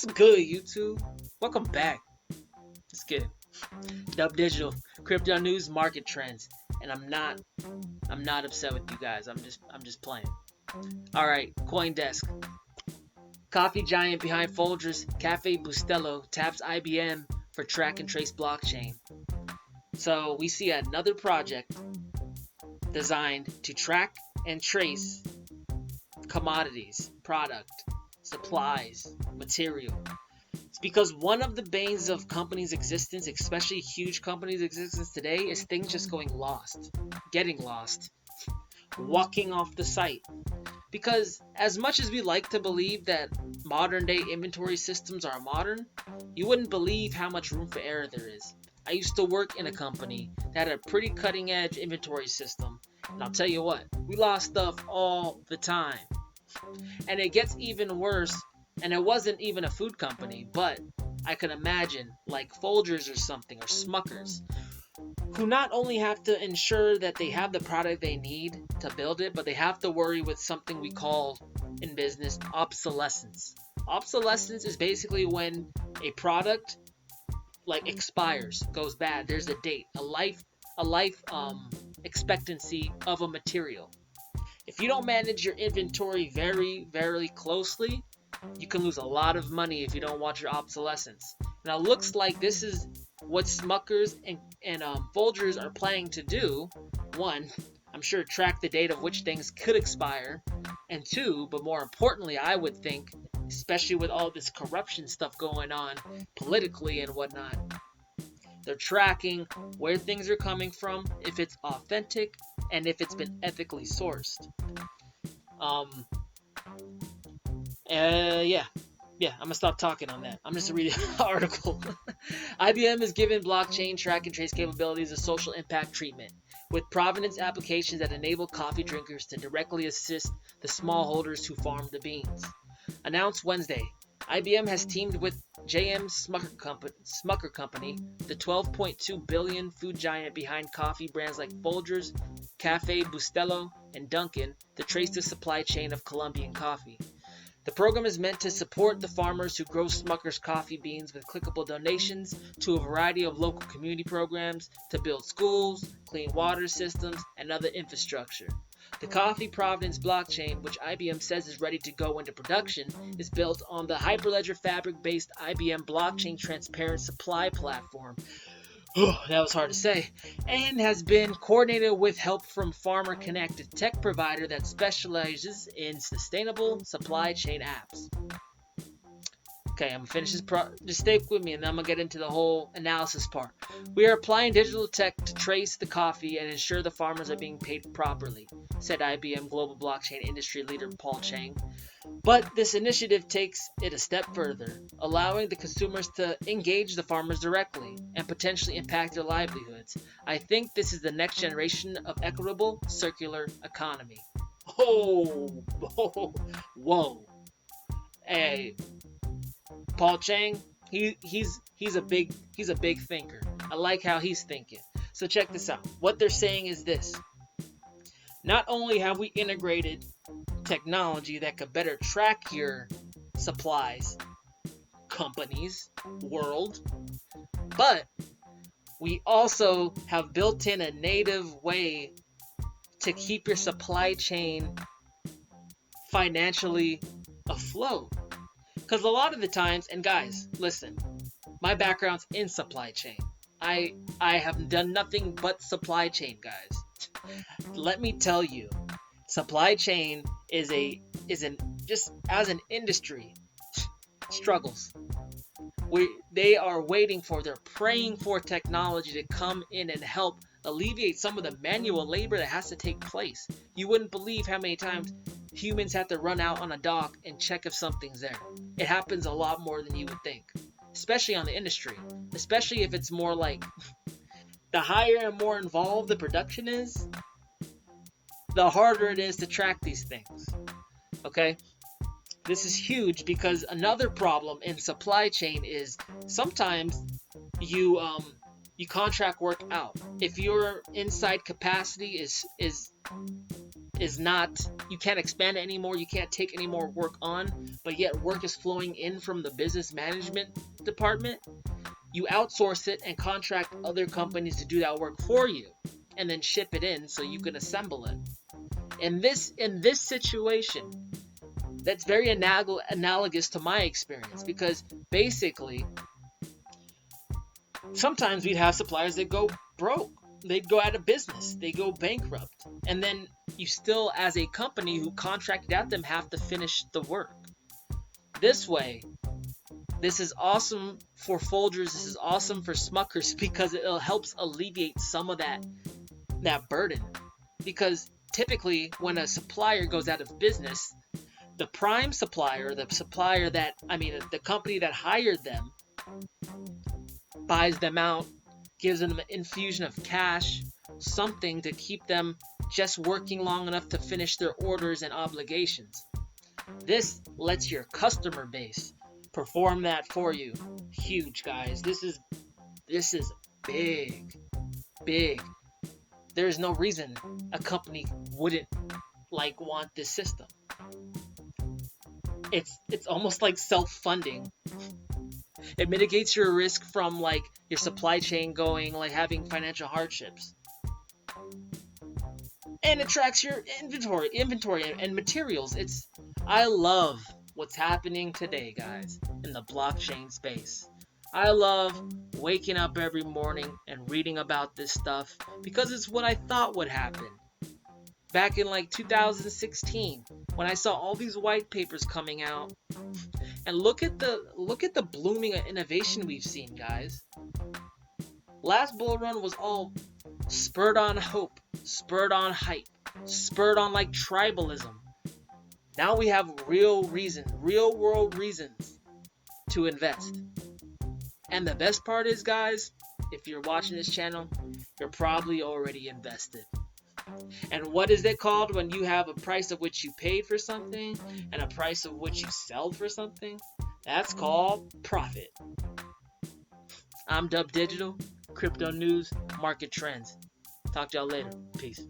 What's good, YouTube? Welcome back. Let's get it. Dub Digital, crypto news, market trends, and I'm not upset with you guys. I'm just playing. All right, CoinDesk. Coffee giant behind Folger's Cafe Bustelo taps IBM for track and trace blockchain. So we see another project designed to track and trace commodities, product, supplies, material. It's because one of the banes of companies' existence, especially huge companies' existence today, is things just going lost, getting lost, walking off the site. Because as much as we like to believe that modern day inventory systems are modern, you wouldn't believe how much room for error there is. I used to work in a company that had a pretty cutting edge inventory system, and I'll tell you what, we lost stuff all the time. And it gets even worse, and it wasn't even a food company, but I could imagine like Folgers or something, or Smuckers, who not only have to ensure that they have the product they need to build it, but they have to worry with something we call in business obsolescence. Obsolescence is basically when a product like expires, goes bad. There's a date, a life expectancy of a material. If you don't manage your inventory very, very closely, you can lose a lot of money if you don't watch your obsolescence. Now, it looks like this is what Smuckers and Folgers are planning to do. One, I'm sure track the date of which things could expire. And two, but more importantly, I would think, especially with all this corruption stuff going on politically and whatnot, they're tracking where things are coming from, if it's authentic, and if it's been ethically sourced. Um, yeah, I'm gonna stop talking on that. I'm just reading the article. IBM is giving blockchain track and trace capabilities a social impact treatment, with provenance applications that enable coffee drinkers to directly assist the smallholders who farm the beans. Announced Wednesday, IBM has teamed with J.M. Smucker Company, the $12.2 billion food giant behind coffee brands like Folgers, Cafe Bustelo, and Dunkin', to trace the supply chain of Colombian coffee. The program is meant to support the farmers who grow Smucker's coffee beans with clickable donations to a variety of local community programs to build schools, clean water systems, and other infrastructure. The Coffee Provenance blockchain, which IBM says is ready to go into production, is built on the Hyperledger Fabric-based IBM Blockchain Transparent Supply Platform. That was hard to say. And has been coordinated with help from Farmer Connect, a tech provider that specializes in sustainable supply chain apps. Okay, I'm gonna finish this just stay with me and then I'm gonna get into the whole analysis part. We are applying digital tech to trace the coffee and ensure the farmers are being paid properly, said IBM global blockchain industry leader Paul Chang. But this initiative takes it a step further, allowing the consumers to engage the farmers directly and potentially impact their livelihoods. I think this is the next generation of equitable circular economy. Oh, whoa. Hey, Paul Chang, he's a big thinker. I like how he's thinking. So check this out. What they're saying is this: not only have we integrated technology that could better track your supplies, companies, world, but we also have built in a native way to keep your supply chain financially afloat. Because a lot of the times, and guys, listen, my background's in supply chain. I have done nothing but supply chain, guys. Let me tell you, supply chain is just as an industry struggles. They are they're praying for technology to come in and help alleviate some of the manual labor that has to take place. You wouldn't believe how many times humans have to run out on a dock and check if something's there. It happens a lot more than you would think, especially on the industry, especially if it's more like the higher and more involved the production is, the harder it is to track these things. Okay? This is huge because another problem in supply chain is sometimes you contract work out. If your inside capacity is is not, you can't expand it anymore, you can't take any more work on, but yet work is flowing in from the business management department, you outsource it and contract other companies to do that work for you and then ship it in so you can assemble it. In this situation, that's very analogous to my experience, because basically sometimes we'd have suppliers that go broke, they'd go out of business, they go bankrupt, and then you still, as a company who contracted out them, have to finish the work. This way, this is awesome for Folgers, this is awesome for Smuckers, because it helps alleviate some of that burden. Because typically when a supplier goes out of business, the prime supplier, the company that hired them, buys them out, gives them an infusion of cash, something to keep them just working long enough to finish their orders and obligations. This lets your customer base perform that for you. Huge, guys. This is big. There's no reason a company wouldn't want this system. It's almost like self-funding. It mitigates your risk from your supply chain going having financial hardships. And it tracks your inventory and materials. I love what's happening today, guys, in the blockchain space. I love waking up every morning and reading about this stuff because it's what I thought would happen. Back in 2016, when I saw all these white papers coming out, and look at the blooming innovation we've seen, guys. Last bull run was all spurred on hope, spurred on hype, spurred on tribalism. Now we have real world reasons to invest. And the best part is, guys, if you're watching this channel, you're probably already invested. And what is it called when you have a price of which you paid for something and a price of which you sell for something? That's called profit. I'm Dub Digital, Crypto News, Market Trends. Talk to y'all later. Peace.